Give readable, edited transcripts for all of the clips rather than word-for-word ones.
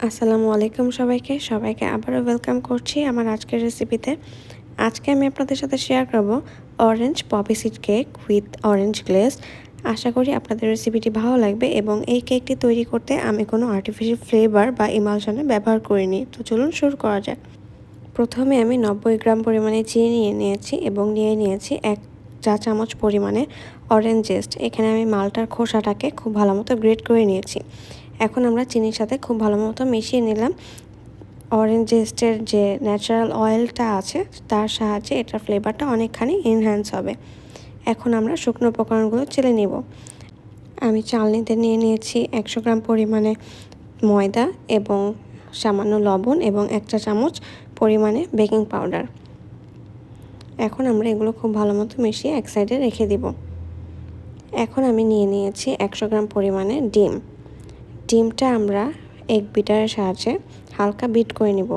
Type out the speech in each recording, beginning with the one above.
আসসালামু আলাইকুম সবাইকে আবারও ওয়েলকাম করছি আমার আজকের রেসিপিতে। আজকে আমি আপনাদের সাথে শেয়ার করব orange poppy seed cake with orange glaze. আশা করি আপনাদের রেসিপিটি ভালো লাগবে এবং এই কেকটি তৈরি করতে আমি কোনো আর্টিফিশিয়াল ফ্লেভার বা ইমালশনে ব্যবহার করিনি। তো চলুন শুরু করা যাক। প্রথমে আমি 90 গ্রাম পরিমাণে চিনি নিয়ে নিয়েছি এবং নিয়ে নিয়েছি 1 চা চামচ পরিমাণে অরেঞ্জ জেস্ট। এখানে আমি মালটার খোসাটাকে খুব ভালো মতো গ্রেট করে নিয়েছি। এখন আমরা চিনির সাথে খুব ভালো মতো মিশিয়ে নিলাম। অরেঞ্জ জেস্টের যে ন্যাচারাল অয়েলটা আছে তার সাহায্যে এটার ফ্লেভারটা অনেকখানি এনহ্যান্স হবে। এখন আমরা শুকনো উপকরণগুলো চেলে নিব। আমি চালনিতে নিয়ে নিয়েছি 100 গ্রাম পরিমাণে ময়দা এবং সামান্য লবণ এবং 1 চা চামচ পরিমাণে বেকিং পাউডার। এখন আমরা এগুলো খুব ভালো মতো মিশিয়ে এক সাইডে রেখে দিব। এখন আমি নিয়ে নিয়েছি 100 গ্রাম পরিমাণে ডিম। ডিমটা আমরা এগ বিটারের সাহায্যে হালকা বিট করে নিব।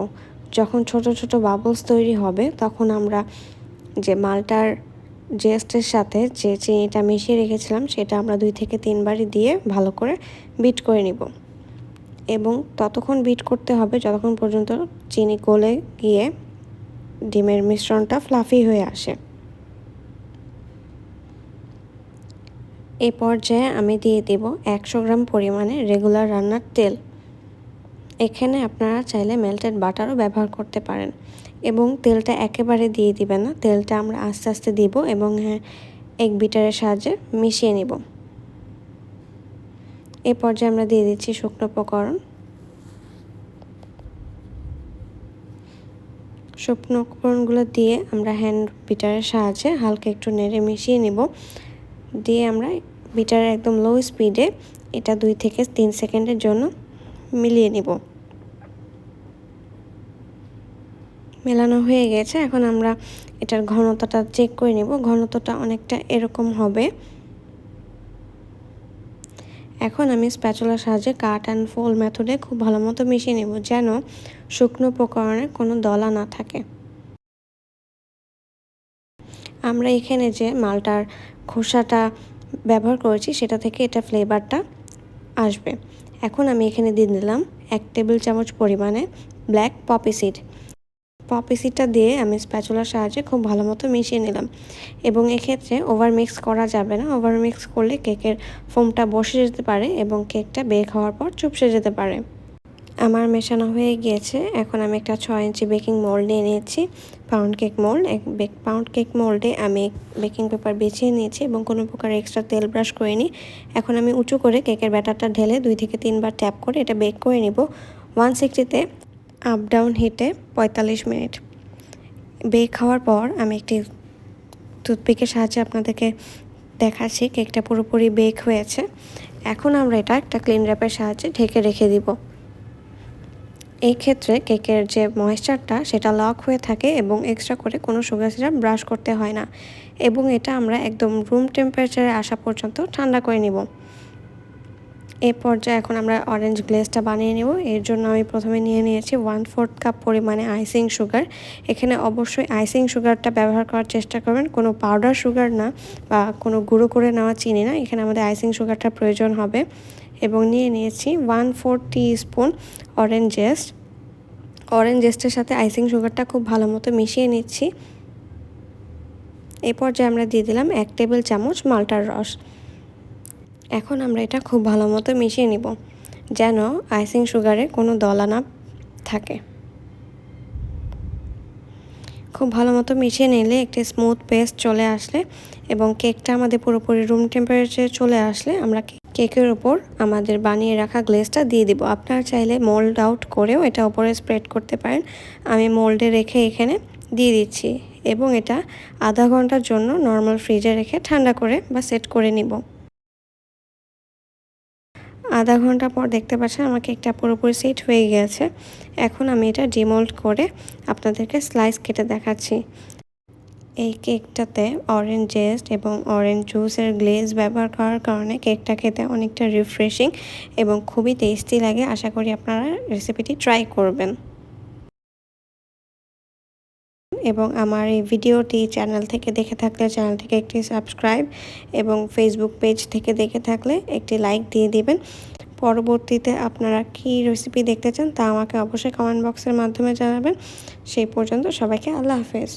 যখন ছোট ছোট বাবলস তৈরি হবে তখন আমরা যে মালটার জেস্টের সাথে যে চিনিটা মিশিয়ে রেখেছিলাম সেটা আমরা 2 থেকে 3 বারই দিয়ে ভালো করে বিট করে নিব এবং ততক্ষণ বিট করতে হবে যতক্ষণ পর্যন্ত চিনি গলে গিয়ে ডিমের মিশ্রণটা ফ্লাফি হয়ে আসে। এই পর্যায়ে আমি দিয়ে দেব 100 গ্রাম পরিমাণে রেগুলার রান্নার তেল। এখানে আপনারা চাইলে মেল্টেড বাটারও ব্যবহার করতে পারেন এবং তেলটা একেবারে দিয়ে দিবেন না, তেলটা আমরা আস্তে আস্তে দিব এবং এগ বিটারের সাহায্যে মিশিয়ে নিব। এই পর্যায়ে আমরা দিয়ে দিচ্ছি শুকনো উপকরণ। শুকনো উপকরণগুলো দিয়ে আমরা হ্যান্ড বিটারের সাহায্যে হালকা একটু নেড়ে মিশিয়ে নিব। দিয়ে আমরা বিটারের একদম লো স্পিডে এটা 2 থেকে 3 সেকেন্ডের জন্য মিলিয়ে নিব। মেলানো হয়ে গেছে। এখন আমরা এটার ঘনত্বটা চেক করে নিব। ঘনত্বটা অনেকটা এরকম হবে। এখন আমি স্প্যাচুলার সাহায্যে কাট অ্যান্ড ফোল্ড মেথডে খুব ভালো মতো মিশিয়ে নেব যেন শুকনো উপকরণে কোনো দলা না থাকে। আমরা এখানে যে মালটার খোসাটা ব্যবহার করেছি সেটা থেকে এটা ফ্লেভারটা আসবে। এখন আমি এখানে দিয়ে দিলাম 1 টেবিল চামচ পরিমাণে ব্ল্যাক পপি সিড। পপি সিডটা দিয়ে আমি স্প্যাচুলার সাহায্যে খুব ভালো মতো মিশিয়ে নিলাম এবং এক্ষেত্রে ওভার মিক্স করা যাবে না। ওভার মিক্স করলে কেকের ফোমটা বসে যেতে পারে এবং কেকটা বেক হওয়ার পর চুপসে যেতে পারে। আমার মেশানো হয়ে গিয়েছে। এখন আমি একটা 6 ইঞ্চি বেকিং মোল্ড নিয়ে নিয়েছি, pound cake mould. Pound cake মোল্ডে আমি বেকিং পেপার বিছিয়ে নিয়েছি এবং কোনো প্রকার এক্সট্রা তেল ব্রাশ করিনি। এখন আমি উঁচু করে কেকের ব্যাটারটা ঢেলে 2 থেকে 3 বার ট্যাপ করে এটা বেক করে নিব 160-তে আপ ডাউন হিটে 45 মিনিট। বেক হওয়ার পর আমি একটি টুথপিকের সাহায্যে আপনাদেরকে দেখাচ্ছি কেকটা পুরোপুরি বেক হয়েছে। এখন আমরা এটা একটা ক্লিন র্যাপের সাহায্যে ঢেকে রেখে দিব। এই ক্ষেত্রে কেকের যে ময়েশ্চারটা সেটা লক হয়ে থাকে এবং এক্সট্রা করে কোনো সুগার সিরাপ ব্রাশ করতে হয় না এবং এটা আমরা একদম রুম টেম্পারেচারে আসা পর্যন্ত ঠান্ডা করে নিব। এই পর্যায়ে এখন আমরা অরেঞ্জ গ্লেজটা বানিয়ে নেব। এর জন্য আমি প্রথমে নিয়ে নিয়েছি 1/4 কাপ পরিমাণে আইসিং সুগার। এখানে অবশ্যই আইসিং সুগারটা ব্যবহার করার চেষ্টা করবেন, কোনো পাউডার সুগার না বা কোনো গুঁড়ো করে নেওয়া চিনি না। এখানে আমাদের আইসিং সুগারটা প্রয়োজন হবে এবং নিয়ে নিয়েছি 1/4 টিস্পুন অরেঞ্জ জেস্ট। অরেঞ্জ জেস্টের সাথে আইসিং সুগারটা খুব ভালো মতো মিশিয়ে নিচ্ছি। এই পর্যায়ে আমরা দিয়ে দিলাম 1 টেবিল চামচ মাল্টার রস। এখন আমরা এটা খুব ভালো মতো মিশিয়ে নিব যেন আইসিং সুগারে কোনো দলা না থাকে। খুব ভালো মতো মিশিয়ে নিলে একটি স্মুথ পেস্ট চলে আসলে এবং কেকটা আমাদের পুরোপুরি রুম টেম্পারেচারে চলে আসলে আমরা কেকের উপর আমাদের বানিয়ে রাখা গ্লেজটা দিয়ে দিব। আপনারা চাইলে মোল্ড আউট করেও এটা উপরে স্প্রেড করতে পারেন। আমি মোল্ডে রেখে এখানে দিয়ে দিচ্ছি এবং এটা আধা ঘন্টার জন্য নর্মাল ফ্রিজে রেখে ঠান্ডা করে বা সেট করে নিব। আধা ঘন্টা পর দেখতে পাচ্ছেন আমার কেকটা পুরোপুরি সেট হয়ে গেছে। এখন আমি এটা ডিমোল্ড করে আপনাদেরকে স্লাইস কেটে দেখাচ্ছি। এই কেকটাতে অরেঞ্জ জেস্ট এবং অরেঞ্জ জুসের গ্লেজ ব্যবহার করার কারণে কেকটা খেতে অনেকটা রিফ্রেশিং এবং খুবই টেস্টি লাগে। আশা করি আপনারা রেসিপিটি ট্রাই করবেন। এবং আমার এই ভিডিওটি চ্যানেল থেকে দেখে থাকলে চ্যানেলটিকে একটি সাবস্ক্রাইব এবং ফেসবুক পেজ থেকে দেখে থাকলে একটি লাইক দিয়ে দিবেন। পরবর্তীতে আপনারা কী রেসিপি দেখতে চান তা আমাকে অবশ্যই কমেন্ট বক্সের মাধ্যমে জানাবেন। সেই পর্যন্ত সবাইকে আল্লাহ হাফেজ।